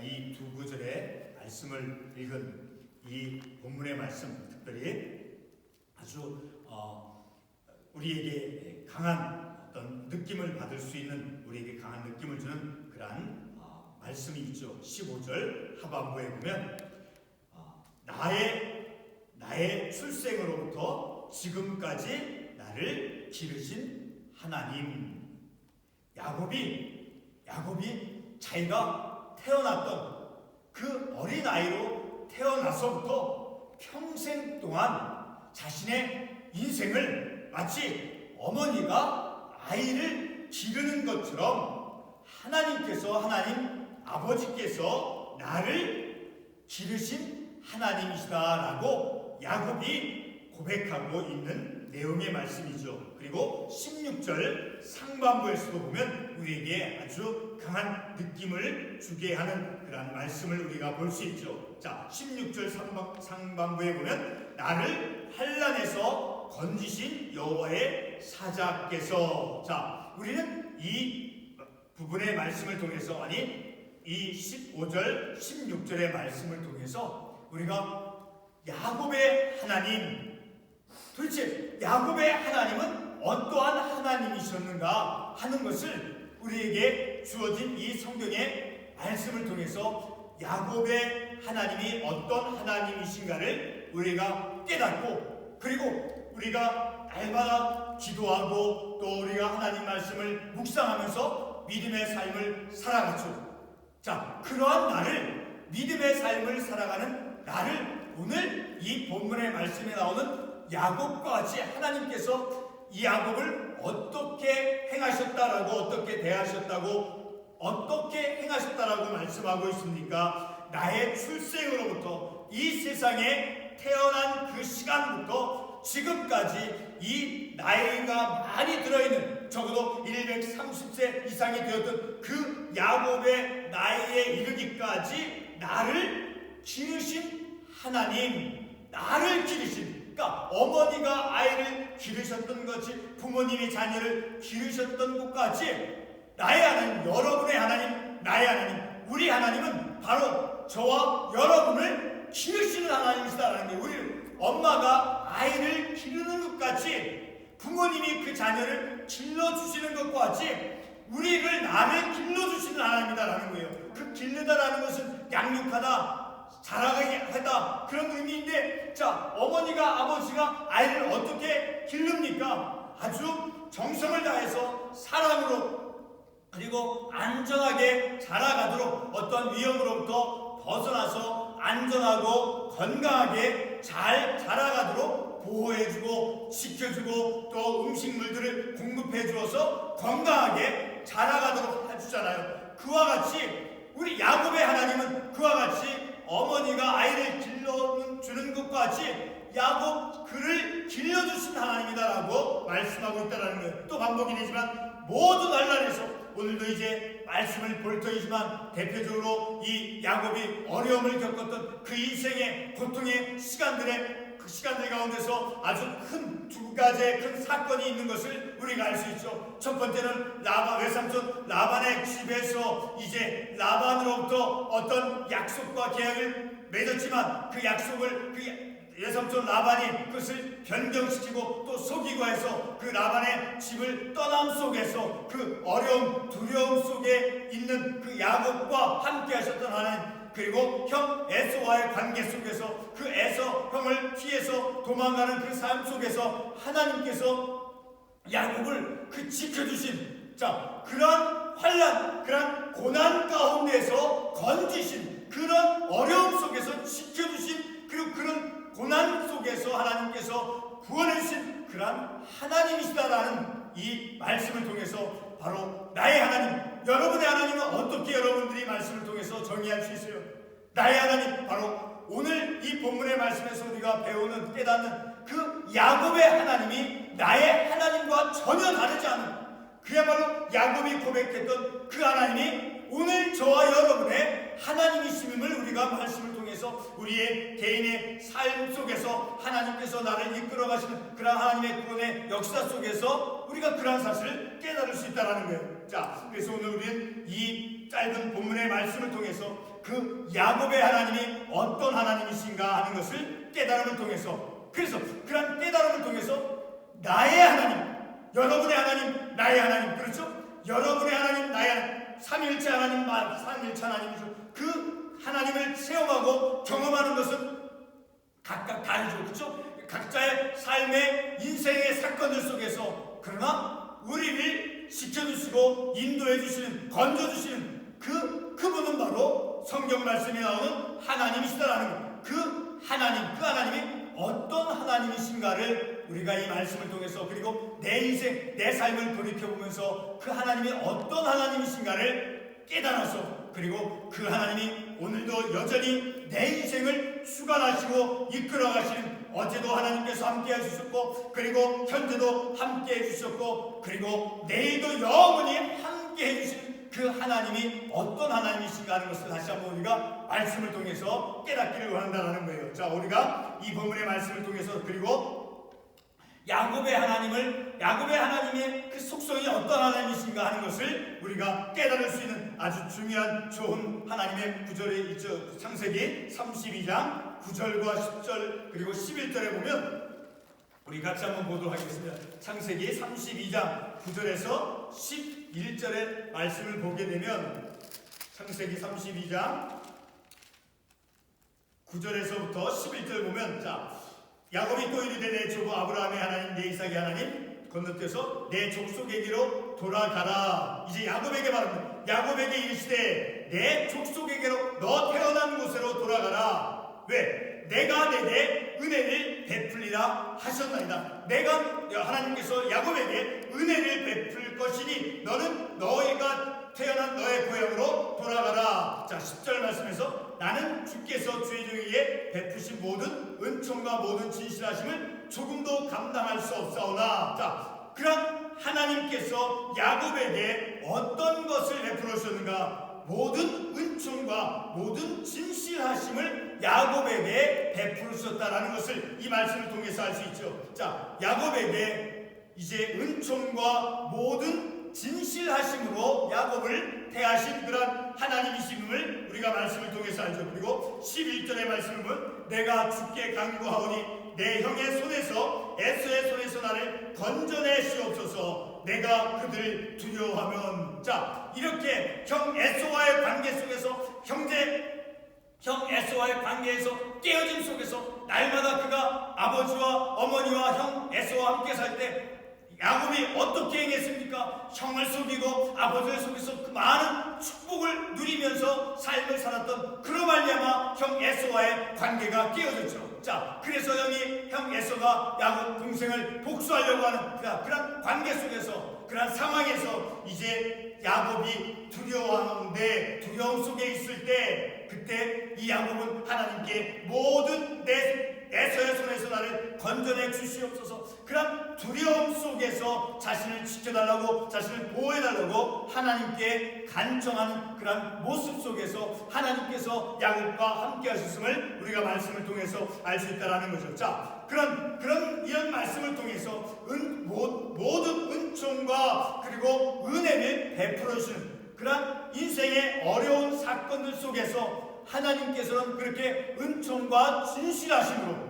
이 두 구절의 말씀을 읽은 이 본문의 말씀, 특별히 아주 우리에게 강한 어떤 느낌을 받을 수 있는, 우리에게 강한 느낌을 주는 그러한 말씀이 있죠. 15절 하반부에 보면 나의 출생으로부터 지금까지 나를 기르신 하나님. 야곱이 자기가 태어났던 그 어린아이로 태어나서부터 평생 동안 자신의 인생을 마치 어머니가 아이를 기르는 것처럼 하나님 아버지께서 나를 기르신 하나님이시다라고 야곱이 고백하고 있는 내용의 말씀이죠. 그리고 16절 상반부에서도 보면 우리에게 아주 강한 느낌을 주게 하는 그런 말씀을 우리가 볼 수 있죠. 자, 16절 상반부에 보면 나를 환난에서 건지신 여호와의 사자께서. 자, 우리는 이 부분의 말씀을 통해서, 이 15절 16절의 말씀을 통해서 우리가 야곱의 하나님, 도대체 야곱의 하나님은 어떠한 하나님이셨는가 하는 것을 우리에게 주어진 이 성경의 말씀을 통해서 야곱의 하나님이 어떤 하나님이신가를 우리가 깨닫고, 그리고 우리가 날마다 기도하고 또 우리가 하나님 말씀을 묵상하면서 믿음의 삶을 살아가죠. 자, 그러한 나를, 믿음의 삶을 살아가는 나를 오늘 이 본문의 말씀에 나오는 야곱과 같이 하나님께서 이 야곱을 어떻게 행하셨다라고, 어떻게 대하셨다고, 어떻게 행하셨다라고 말씀하고 있습니까? 나의 출생으로부터 이 세상에 태어난 그 시간부터 지금까지 이 나이가 많이 들어있는, 적어도 130세 이상이 되었던 그 야곱의 나이에 이르기까지 나를 기르신 하나님, 나를 기르신, 그러니까 어머니가 아이를 기르셨던 것이, 부모님이 자녀를 기르셨던 것까지 나의 하나님, 여러분의 하나님, 나의 하나님, 우리 하나님은 바로 저와 여러분을 기르시는 하나님이시다라는 게, 우리 엄마가 아이를 기르는 것 같이, 부모님이 그 자녀를 길러주시는 것과 같이 우리를, 나를 길러주시는 하나님이다라는 거예요. 그 기르다라는 것은 양육하다, 자라게 하다, 그런 의미인데, 자, 어머니가, 아버지가 아이를 어떻게 기릅니까? 아주 정성을 다해서 사랑으로, 그리고 안전하게 자라가도록, 어떤 위험으로부터 벗어나서 안전하고 건강하게 잘 자라가도록 보호해주고 지켜주고 또 음식물들을 공급해 주어서 건강하게 자라가도록 해주잖아요. 그와 같이 우리 야곱의 하나님은 그와 같이 어머니가 아이를 길러주는 것과 같이 야곱 그를 길러주신 하나님이다라고 말씀하고 있다는 거예요. 또 반복이 되지만 모두 날라내서 오늘도 이제 말씀을 볼 터이지만 대표적으로 이 야곱이 어려움을 겪었던 그 인생의 고통의 그 시간들 가운데서 아주 큰 두 가지의 큰 사건이 있는 것을 우리가 알 수 있죠. 첫 번째는 외삼촌 라반의 집에서 이제 라반으로부터 어떤 약속과 계약을 맺었지만 그 약속을 외삼촌 라반이 그것을 변경시키고 또 속이고 해서 그 라반의 집을 떠남 속에서 그 어려움, 두려움 속에 있는 그 야곱과 함께 하셨던 하나님, 그리고 형 에서와의 관계 속에서 그 에서 형을 피해서 도망가는 그 삶 속에서 하나님께서 야곱을 지켜주신, 자, 그런 환난, 그런 고난 가운데서 건지신, 그런 어려움 속에서 지켜주신, 그리고 그런 고난 속에서 하나님께서 구원해주신 그런 하나님이시다라는 이 말씀을 통해서 바로 나의 하나님, 여러분의 하나님은 어떻게 여러분들이 말씀을 통해서 정의할 수 있어요? 나의 하나님, 바로 오늘 이 본문의 말씀에서 우리가 배우는, 깨닫는 그 야곱의 하나님이 나의 하나님과 전혀 다르지 않은, 그야말로 야곱이 고백했던 그 하나님이 오늘 저와 여러분의 하나님이심을 우리가 말씀을 통해서 우리의 개인의 삶 속에서 하나님께서 나를 이끌어 가시는 그런 하나님의 구원의 역사 속에서 우리가 그런 사실을 깨달을 수 있다는 거예요. 자, 그래서 오늘 우리는 이 짧은 본문의 말씀을 통해서 그 야곱의 하나님이 어떤 하나님이신가 하는 것을 깨달음을 통해서, 그래서 그런 깨달음을 통해서 나의 하나님, 여러분의 하나님, 나의 하나님, 그렇죠? 여러분의 하나님, 나의 하나님, 삼위일체 하나님, 삼위일체 하나님이죠. 그 하나님을 체험하고 경험하는 것은 각각 다르죠, 그렇죠? 각자의 삶의 인생의 사건들 속에서, 그러나 우리를 지켜주시고 인도해주시는, 건져주시는 그분은 바로 성경 말씀에 나오는 하나님이시다라는 것. 그 하나님이 어떤 하나님이신가를 우리가 이 말씀을 통해서, 그리고 내 인생, 내 삶을 돌이켜보면서 그 하나님이 어떤 하나님이신가를 깨달아서, 그리고 그 하나님이 오늘도 여전히 내 인생을 주관하시고 이끌어가시는, 어제도 하나님께서 함께 해주셨고, 그리고 현재도 함께 해주셨고, 그리고 내일도 영원히 함께 해주시는 그 하나님이 어떤 하나님이신가 하는 것을 다시 한번 우리가 말씀을 통해서 깨닫기를 원한다는 거예요. 자, 우리가 이 본문의 말씀을 통해서, 그리고 야곱의 하나님의 그 속성이 어떤 하나님이신가 하는 것을 우리가 깨달을 수 있는 아주 중요한 좋은 하나님의 구절이 있죠. 창세기 32장 9절과 10절 그리고 11절에 보면, 우리 같이 한번 보도록 하겠습니다. 창세기 32장 9절에서 11절의 말씀을 보게 되면, 창세기 32장 9절에서부터 11절 보면, 자, 야곱이 또 이르되 내 조부 아브라함의 하나님, 내 이삭의 하나님 건너뛰어서 내 족속에게로 돌아가라. 이제 야곱에게 말합니다. 야곱에게 이르시되 내 족속에게로, 너 태어난 곳으로 돌아가라. 왜? 내가 내게 은혜를 베풀리라 하셨나이다. 하나님께서 야곱에게 은혜를 베풀 것이니 너는 너희가 태어난 너의 고향으로 돌아가라. 자, 10절 말씀에서 나는 주께서 주의 종에게 베푸신 모든 은총과 모든 진실하심을 조금도 감당할 수 없사오나. 자, 그런 하나님께서 야곱에게 어떤 것을 베풀어 주셨는가? 모든 은총과 모든 진실하심을 야곱에게 베풀어 주셨다라는 것을 이 말씀을 통해서 알 수 있죠. 자, 야곱에게 이제 은총과 모든 진실하심으로 야곱을 대하신 그런 하나님이심을 우리가 말씀을 통해서 알죠. 그리고 11절의 말씀을 보면, 내가 주께 간구하오니 내 형의 손에서, 에서의 손에서 나를 건져내시옵소서. 내가 그들 두려워하면. 자, 이렇게 형 에서와의 관계 속에서, 형 에서와의 관계에서 깨어짐 속에서 날마다 그가 아버지와 어머니와 형 에서와 함께 살 때 야곱이 어떻게 행했습니까? 형을 속이고 아버지를 속여서 그 많은 축복을 누리면서 삶을 살았던, 그로 말미암아 형 에서와의 관계가 깨어졌죠. 자, 그래서 형 에서가 야곱 동생을 복수하려고 하는 그런 관계 속에서, 그런 상황에서 이제 야곱이 두려워하는데, 두려움 속에 있을 때, 그때 이 야곱은 하나님께 모든 내 에서의 손에서 나를 건져내 주시옵소서, 그런 두려움 속에서 자신을 지켜달라고, 자신을 보호해달라고 하나님께 간청하는 그런 모습 속에서 하나님께서 야곱과 함께 하셨음을 우리가 말씀을 통해서 알 수 있다는 거죠. 자, 이런 말씀을 통해서 모든 은총과 그리고 은혜를 베풀어 주시는 그런 인생의 어려운 사건들 속에서 하나님께서는 그렇게 은총과 진실하심으로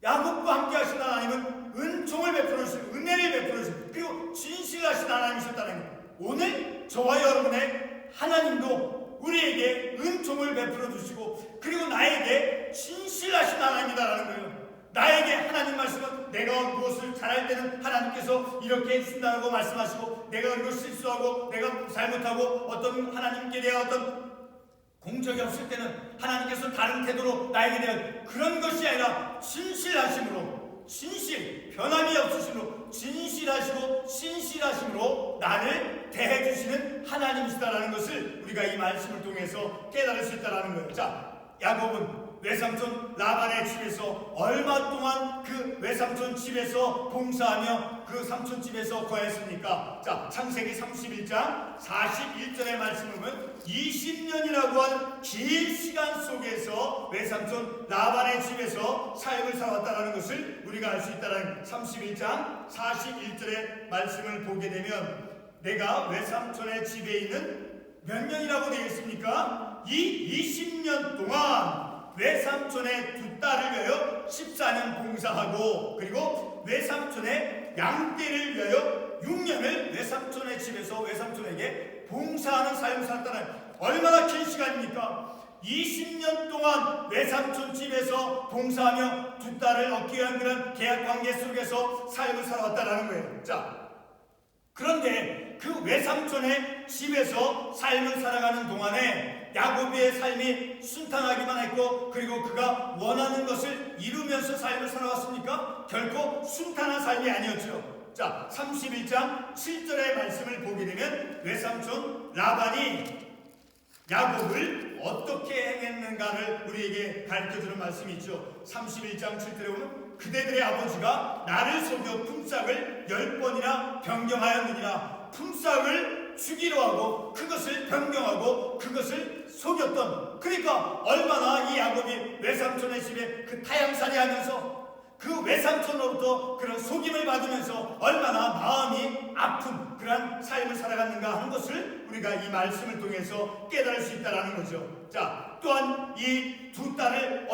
야곱과 함께 하신 하나님은 은총을 베풀어 주시고 은혜를 베풀어 주시고 그리고 진실하신 하나님이셨다는 것. 오늘 저와 여러분의 하나님도 우리에게 은총을 베풀어 주시고 그리고 나에게 진실하신 하나님이다라는 거예요. 나에게 하나님 말씀은 내가 무엇을 잘할 때는 하나님께서 이렇게 해주신다고 말씀하시고, 내가 그리고 실수하고 내가 잘못하고 어떤 하나님께 대한 어떤 공적이 없을 때는 하나님께서 다른 태도로 나에게 대한 그런 것이 아니라 진실하심으로, 변함이 없으심으로 진실하시고 신실하심으로 나를 대해주시는 하나님이시다라는 것을 우리가 이 말씀을 통해서 깨달을 수 있다는 거예요. 자, 야곱은 외삼촌 라반의 집에서 얼마 동안 그 외삼촌 집에서 봉사하며 그 삼촌 집에서 거했습니까? 자, 창세기 31장 41절의 말씀을 보면 20년이라고 하는 긴 시간 속에서 외삼촌 라반의 집에서 삶을 살았다는 것을 우리가 알 수 있다는 31장 41절의 말씀을 보게 되면, 내가 외삼촌의 집에 있는 몇 년이라고 되어 있습니까? 이 20년 동안 외삼촌의 두 딸을 위하여 14년 봉사하고, 그리고 외삼촌의 양떼를 위하여 6년을 외삼촌의 집에서 외삼촌에게 봉사하는 삶을 살았다는, 얼마나 긴 시간입니까? 20년 동안 외삼촌 집에서 봉사하며 두 딸을 얻기 위한 그런 계약관계 속에서 삶을 살아왔다는 거예요. 자, 그런데 그 외삼촌의 집에서 삶을 살아가는 동안에 야곱의 삶이 순탄하기만 했고, 그리고 그가 원하는 것을 이루면서 삶을 살아왔습니까? 결코 순탄한 삶이 아니었죠. 자, 31장 7절의 말씀을 보게 되면 외삼촌 라반이 야곱을 어떻게 행했는가를 우리에게 가르쳐주는 말씀이 있죠. 31장 7절에 보면 그대들의 아버지가 나를 속여 품삯을 10번이나 변경하였느니라. 품삯을 주기로 하고 그것을 변경하고 그것을 속였던, 그러니까 얼마나 이 야곱이 외삼촌의 집에 그 타향살이 하면서 그 외삼촌으로부터 그런 속임을 받으면서 얼마나 마음이 아픈 그러한 삶을 살아갔는가 하는 것을 우리가 이 말씀을 통해서 깨달을 수 있다는 거죠. 자, 또한 이 두 딸을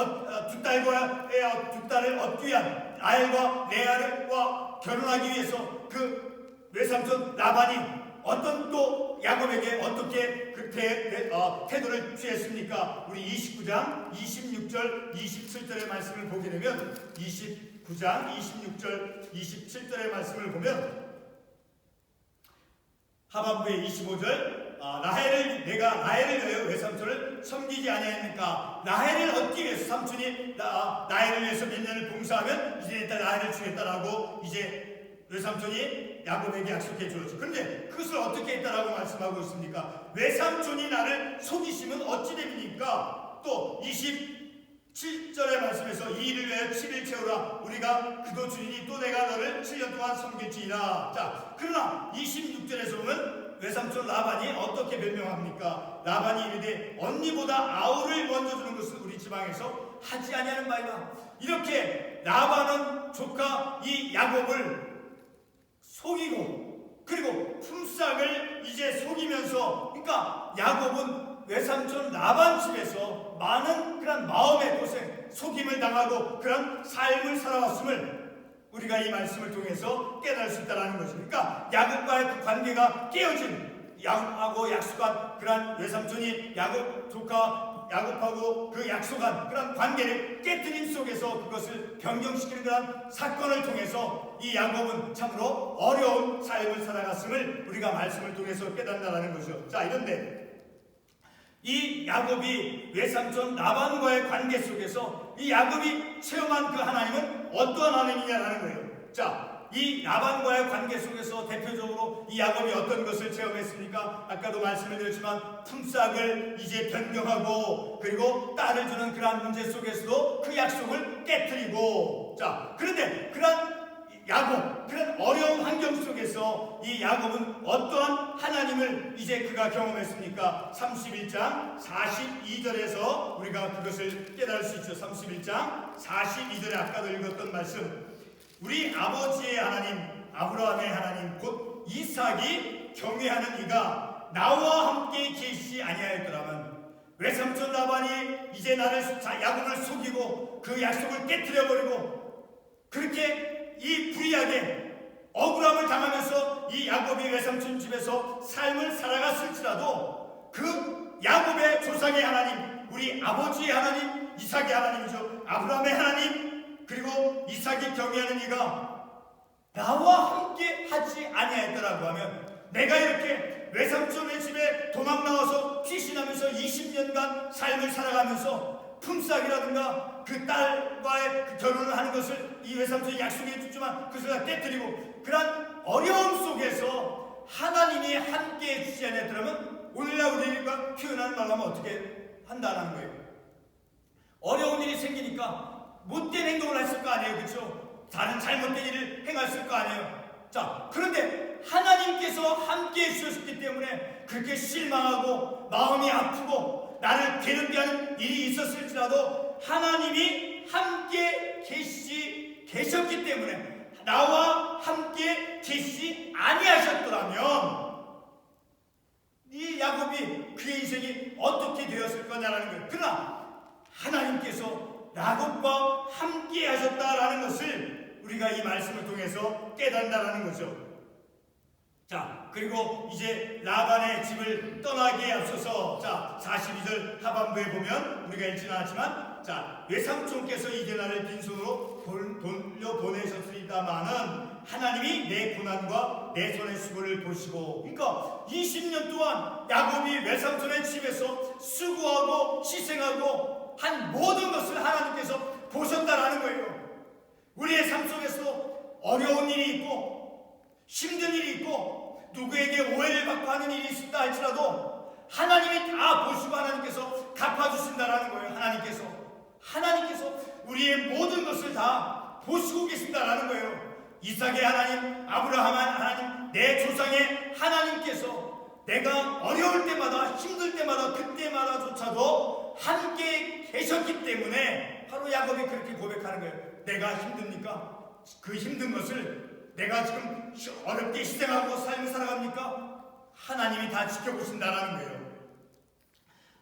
얻기 위한 라헬과 레아와 결혼하기 위해서 그 외삼촌 라반이 어떤 또 야곱에게 어떻게 그 태도를 취했습니까? 우리 29장 26절 27절의 말씀을 보게 되면, 29장 26절 27절의 말씀을 보면 하반부의 25절, 내가 라헬을 위하여 외삼촌을 섬기지 아니하였느니까. 라헬을 얻기 위해서 삼촌이 라헬을 위해서 몇 년을 봉사하면 이제 일단 라헬을 주겠다라고 이제 외삼촌이 야곱에게 약속해 주었죠. 그런데 그것을 어떻게 했다라고 말씀하고 있습니까? 외삼촌이 나를 속이시면 어찌 됩니까? 또 27절의 말씀에서 이 일을 위하여 7일 채우라. 우리가 그도 주리니 또 내가 너를 7년 동안 섬길지니라. 자, 그러나 26절에서 보면 외삼촌 라반이 어떻게 변명합니까? 라반이 이르되 언니보다 아우를 먼저 주는 것은 우리 지방에서 하지 아니하는 바이다. 이렇게 라반은 조카 이 야곱을 속이고, 그리고 품삯을 이제 속이면서, 그러니까 야곱은 외삼촌 라반 집에서 많은 그런 마음의 고생, 속임을 당하고 그런 삶을 살아왔음을 우리가 이 말씀을 통해서 깨달을 수 있다는 거죠. 그러니까 야곱과의 그 관계가 깨어진, 야곱하고 약속한 그런 외삼촌이 야곱하고 그 약속한 그런 관계를 깨뜨림 속에서 그것을 변경시키는 그런 사건을 통해서 이 야곱은 참으로 어려운 삶을 살아갔음을 우리가 말씀을 통해서 깨닫는다는 거죠. 자, 이런데 이 야곱이 외삼촌 라반과의 관계 속에서 이 야곱이 체험한 그 하나님은 어떠한 하나님이냐라는 거예요. 자, 이 라반과의 관계 속에서 대표적으로 이 야곱이 어떤 것을 체험했습니까? 아까도 말씀을 드렸지만 품삯을 이제 변경하고, 그리고 딸을 주는 그러한 문제 속에서도 그 약속을 깨뜨리고, 자, 그런데 그런 야곱, 그런 어려운 환경 속에서 이 야곱은 어떠한 하나님을 이제 그가 경험했습니까? 31장 42절에서 우리가 그것을 깨달을 수 있죠. 31장 42절에 아까도 읽었던 말씀, 우리 아버지의 하나님 아브라함의 하나님 곧 이삭이 경외하는 이가 나와 함께 계시지 아니하였더라면 외삼촌 라반이 이제 야곱을 속이고 그 약속을 깨뜨려버리고 그렇게 이 불의하게 억울함을 당하면서 이 야곱이 외삼촌 집에서 삶을 살아갔을지라도 그 야곱의 조상의 하나님, 우리 아버지의 하나님, 이삭의 하나님이죠. 아브라함의 하나님, 그리고 이삭이 경외하는 이가 나와 함께 하지 아니하였더라고 하면, 내가 이렇게 외삼촌의 집에 도망 나와서 피신하면서 20년간 삶을 살아가면서 품삯이라든가 그 딸과의 그 결혼을 하는 것을 이 외삼촌이 약속해 줬지만 그것을 깨뜨리고 그런 어려움 속에서 하나님이 함께 해주지 않았더라면 오늘날 우리가 표현하는 말로 하면 어떻게 한다는 거예요. 어려운 일이 생기니까 못된 행동을 했을 거 아니에요. 그렇죠? 다른 잘못된 일을 행했을 거 아니에요. 자, 그런데 하나님께서 함께 해주셨기 때문에 그렇게 실망하고 마음이 아프고 나를 괴롭게 하는 일이 있었을지라도 하나님이 함께 계셨기 때문에, 나와 함께 계시지 아니하셨더라면 이 야곱이 그의 인생이 어떻게 되었을 거냐라는 거예요. 그러나 하나님께서 야곱과 함께 하셨다라는 것을 우리가 이 말씀을 통해서 깨닫는다라는 거죠. 자, 그리고 이제 라반의 집을 떠나기에 앞서서, 자, 42절 하반부에 보면 우리가 읽지는 않았지만, 자, 외삼촌께서 이제 나를 빈손으로 돌려보내셨으리다마는 하나님이 내 고난과 내 손의 수고를 보시고, 그러니까 20년 동안 야곱이 외삼촌의 집에서 수고하고 희생하고 한 모든 것을 하나님께서 보셨다라는 거예요. 우리의 삶 속에서 어려운 일이 있고 힘든 일이 있고 누구에게 오해를 받고 하는 일이 있다 할지라도 하나님이 다 보시고 하나님께서 갚아주신다라는 거예요. 하나님께서 우리의 모든 것을 다 보시고 계신다라는 거예요. 이삭의 하나님, 아브라함의 하나님, 내 조상의 하나님께서 내가 어려울 때마다 힘들 때마다 그때마다조차도 함께 계셨기 때문에 바로 야곱이 그렇게 고백하는 거예요. 내가 힘듭니까? 그 힘든 것을 내가 지금 어렵게 희생하고 삶을 살아갑니까? 하나님이 다 지켜보신다라는 거예요.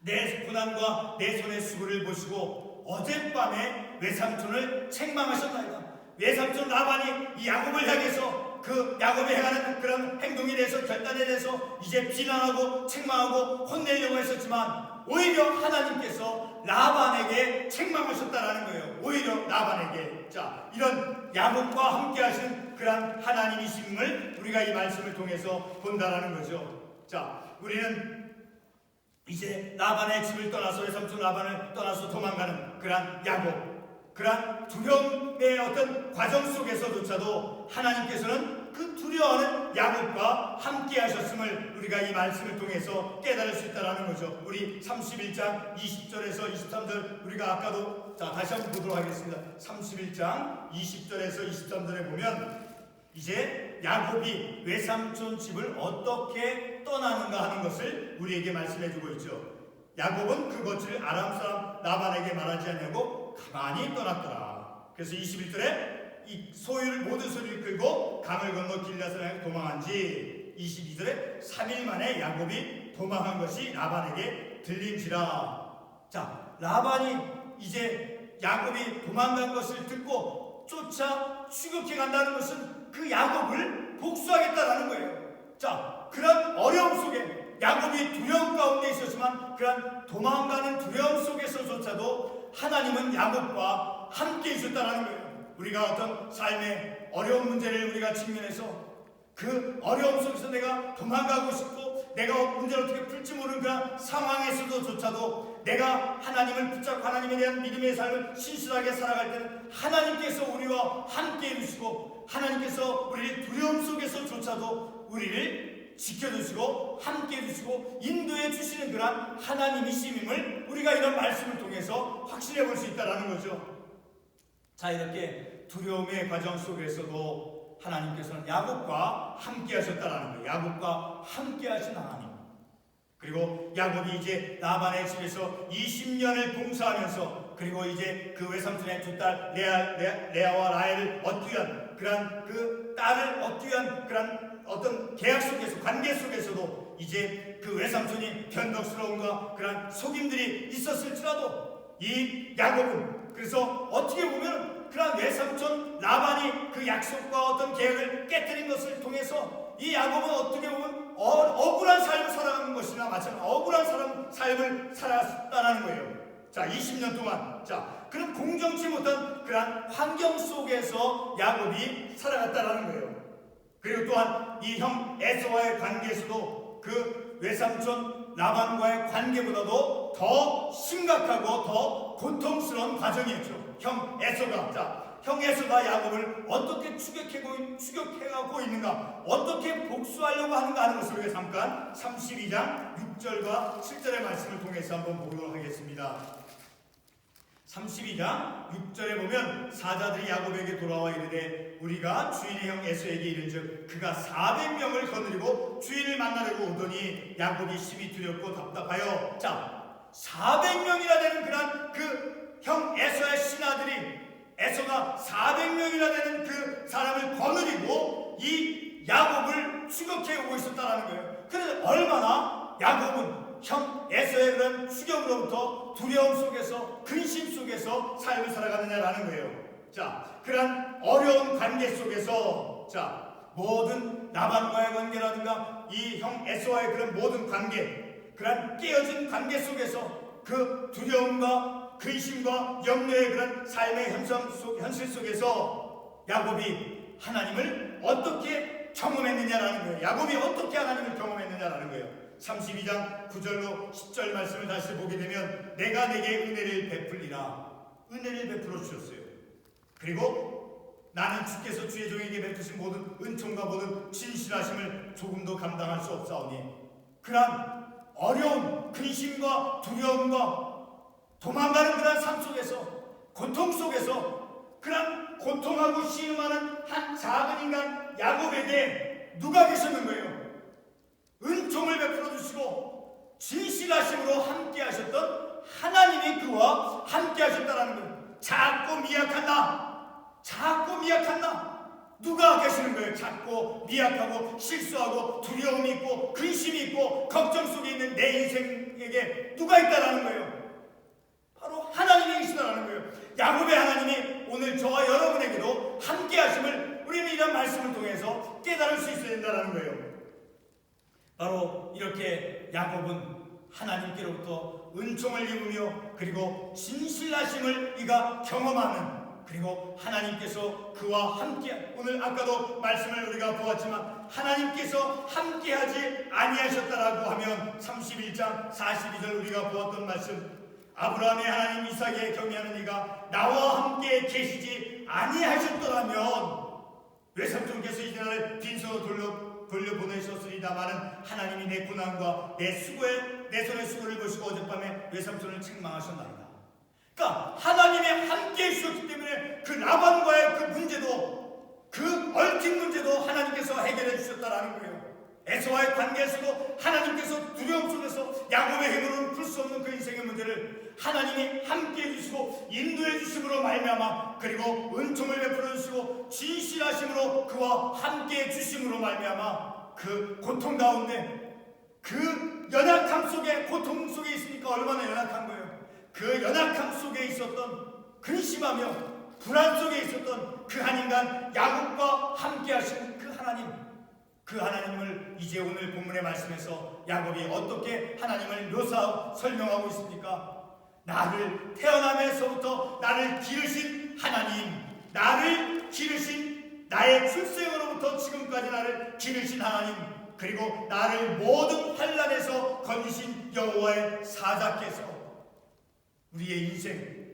내 고난과 내 손의 수고를 보시고 어젯밤에 외삼촌을 책망하셨나이다. 외삼촌 라반이 이 야곱을 향해서 그 야곱이 행하는 그런 행동에 대해서 결단에 대해서 이제 비난하고 책망하고 혼내려고 했었지만 오히려 하나님께서 라반에게 책망하셨다라는 거예요. 오히려 라반에게. 자, 이런 야곱과 함께 하신 그런 하나님이심을 우리가 이 말씀을 통해서 본다라는 거죠. 자, 우리는 이제 라반의 집을 떠나서 외삼촌 라반을 떠나서 도망가는 그런 야곱, 그런 두려움의 어떤 과정 속에서조차도 하나님께서는 그 두려워하는 야곱과 함께 하셨음을 우리가 이 말씀을 통해서 깨달을 수 있다는 거죠. 우리 31장 20절에서 23절 우리가 아까도 다시 한번 보도록 하겠습니다. 31장 20절에서 23절에 보면 이제 야곱이 외삼촌 집을 어떻게 떠나는가 하는 것을 우리에게 말씀해 주고 있죠. 야곱은 그것을 아람 사람 라반에게 말하지 않냐고 가만히 떠났더라. 그래서 21절에 이 모든 소리를 끌고 강을 건너 길앗을 향해 도망한 지 22절에 3일 만에 야곱이 도망한 것이 라반에게 들린지라. 자, 라반이 이제 야곱이 도망간 것을 듣고 쫓아 추격해 간다는 것은 그 야곱을 복수하겠다라는 거예요. 자, 그런 어려움 속에 야곱이 두려움 가운데 있었지만 그런 도망가는 두려움 속에서조차도 하나님은 야곱과 함께 있었다라는 거예요. 우리가 어떤 삶의 어려운 문제를 우리가 직면해서 그 어려움 속에서 내가 도망가고 싶고 내가 문제를 어떻게 풀지 모르는 그런 상황에서조차도 내가 하나님을 붙잡고 하나님에 대한 믿음의 삶을 신실하게 살아갈 때는 하나님께서 우리와 함께 해주시고 하나님께서 우리를 두려움 속에서조차도 우리를 지켜주시고 함께 해주시고 인도해 주시는 그런 하나님이심임을 우리가 이런 말씀을 통해서 확신해 볼 수 있다는 거죠. 자, 이렇게 두려움의 과정 속에서도 하나님께서는 야곱과 함께 하셨다라는 거예요. 야곱과 함께 하신 하나님. 그리고 야곱이 이제 라반의 집에서 20년을 봉사하면서 그리고 이제 그 외삼촌의 두 딸 레아와 라헬을 얻기 위한 그런 그 딸을 얻기 위한 그런 어떤 계약 속에서 관계 속에서도 이제 그 외삼촌이 변덕스러움과 그런 속임들이 있었을지라도 이 야곱은 그래서 어떻게 보면 그런 외삼촌 라반이 그 약속과 어떤 계약을 깨뜨린 것을 통해서 이 야곱은 어떻게 보면 억울한 삶을 살아가는 것이나 마찬가지로 억울한 삶을 살았다는 거예요. 자, 20년 동안. 자, 그런 공정치 못한 그런 환경 속에서 야곱이 살아갔다는 거예요. 그리고 또한 이 형 에서와의 관계에서도 그 외삼촌 라반과의 관계보다도 더 심각하고 더 고통스러운 과정이었죠. 형 에서가 야곱을 어떻게 추격해가고 있는가, 어떻게 복수하려고 하는가 하는 것을 우리가 잠깐 32장 6절과 7절의 말씀을 통해서 한번 보도록 하겠습니다. 32장 6절에 보면 사자들이 야곱에게 돌아와 이르되 우리가 주인의 형 에서에게 이른즉 그가 400명을 거느리고 주인을 만나려고 오더니 야곱이 심히 두렵고 답답하여. 자, 400명이나 되는 그런 그 형 에서의 신하들이 에서가 400명이나 되는 그 사람을 거느리고 이 야곱을 추격해 오고 있었다는 거예요. 그래서 얼마나 야곱은 형 에서의 그런 추격으로부터 두려움 속에서 근심 속에서 삶을 살아가느냐라는 거예요. 자, 그런 어려운 관계 속에서 모든 라반과의 관계라든가 이 형 에서와의 그런 모든 관계, 그런 깨어진 관계 속에서 그 두려움과 근심과 염려의 그런 삶의 현실 속에서 야곱이 하나님을 어떻게 경험했느냐라는 거예요. 야곱이 어떻게 하나님을 경험했느냐라는 거예요. 32장 9절로 10절 말씀을 다시 보게 되면 내가 내게 은혜를 베풀리라. 은혜를 베풀어 주셨어요. 그리고 나는 주께서 주의 종에게 베푸신 모든 은총과 모든 진실하심을 조금도 감당할 수 없사오니 그러한 어려움, 근심과 두려움과 도망가는 그런 삶 속에서 고통 속에서 그런 고통하고 씨름하는 한 작은 인간 야곱에게 누가 계셨는 거예요? 은총을 베풀어 주시고 진실하심으로 함께 하셨던 하나님이 그와 함께 하셨다는 거예요. 작고 미약한 나 누가 계시는 거예요? 작고 미약하고 실수하고 두려움이 있고 근심이 있고 걱정 속에 있는 내 인생에게 누가 있다라는 거예요? 바로 하나님이 계시다라는 거예요. 야곱의 하나님이 오늘 저와 여러분에게도 함께 하심을 우리는 이런 말씀을 통해서 깨달을 수 있어야 된다는 거예요. 바로 이렇게 야곱은 하나님께로부터 은총을 입으며 그리고 진실하심을 이가 경험하는, 그리고 하나님께서 그와 함께, 오늘 아까도 말씀을 우리가 보았지만 하나님께서 함께하지 아니하셨다라고 하면 31장 42절 우리가 보았던 말씀, 아브라함의 하나님 이삭에 경외하는 이가 나와 함께 계시지 아니하셨더라면 외삼촌께서 이제날 빈손으로 돌려보내셨으리다마는 하나님이 내 고난과 내 손의 수고를 보시고 어젯밤에 외삼촌을 책망하셨나이다. 그러니까 하나님이 함께 해주셨기 때문에 그 라반과의 그 문제도, 그 얽힌 문제도 하나님께서 해결해 주셨다라는 거예요. 에서와의 관계에서도 하나님께서 두려움 속에서 야곱의 힘으로는 풀 수 없는 그 인생의 문제를 하나님이 함께 해주시고 인도해 주심으로 말미암아, 그리고 은총을 베풀어 주시고 진실하심으로 그와 함께 해주심으로 말미암아 그 고통 가운데, 그 연약함 속에, 고통 속에 있으니까 얼마나 연약한 거예요. 그 연약함 속에 있었던, 근심하며 불안 속에 있었던 그 한 인간 야곱과 함께 하신 그 하나님, 그 하나님을 이제 오늘 본문의 말씀에서 야곱이 어떻게 하나님을 설명하고 있습니까? 나를 태어나면서부터 나를 기르신 하나님, 나를 기르신, 나의 출생으로부터 지금까지 나를 기르신 하나님, 그리고 나를 모든 환난에서 건지신 여호와의 사자께서 우리의 인생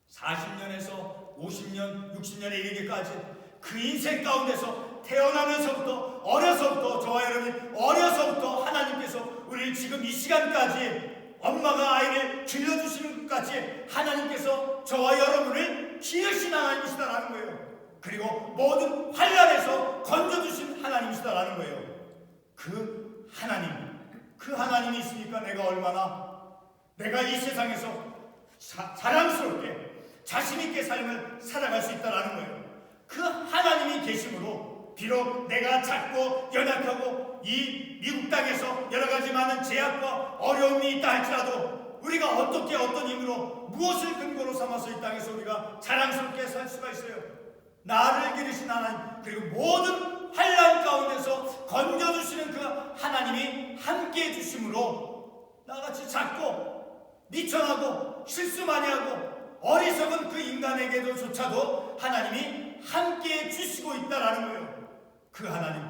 40년에서 50년, 60년에 이르기까지 그 인생 가운데서 태어나면서부터, 어려서부터, 저와 여러분이 어려서부터 하나님께서 우리를 지금 이 시간까지 엄마가 아이를 길러주시는 것까지 하나님께서 저와 여러분을 기르신 하나님이시다라는 거예요. 그리고 모든 환난에서 건져주신 하나님이시다라는 거예요. 그 하나님이 있으니까 내가 이 세상에서 자랑스럽게 자신있게 삶을 살아갈 수 있다라는 거예요. 그 하나님이 계심으로 비록 내가 작고 연약하고 이 미국 땅에서 여러 가지 많은 제약과 어려움이 있다 할지라도 우리가 어떻게 어떤 힘으로 무엇을 근거로 삼아서 이 땅에서 우리가 자랑스럽게 살 수가 있어요. 나를 기르신 하나님, 그리고 모든 환난 가운데서 건져주시는 그 하나님이 함께해 주심으로 나같이 작고 미천하고 실수 많이 하고 어리석은 그 인간에게도 조차도 하나님이 함께해 주시고 있다라는 거예요. 그 하나님,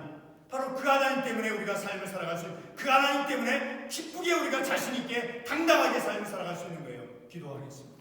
바로 그 하나님 때문에 우리가 삶을 살아갈 수 있는, 그 하나님 때문에 기쁘게 우리가 자신있게 당당하게 삶을 살아갈 수 있는 거예요. 기도하겠습니다.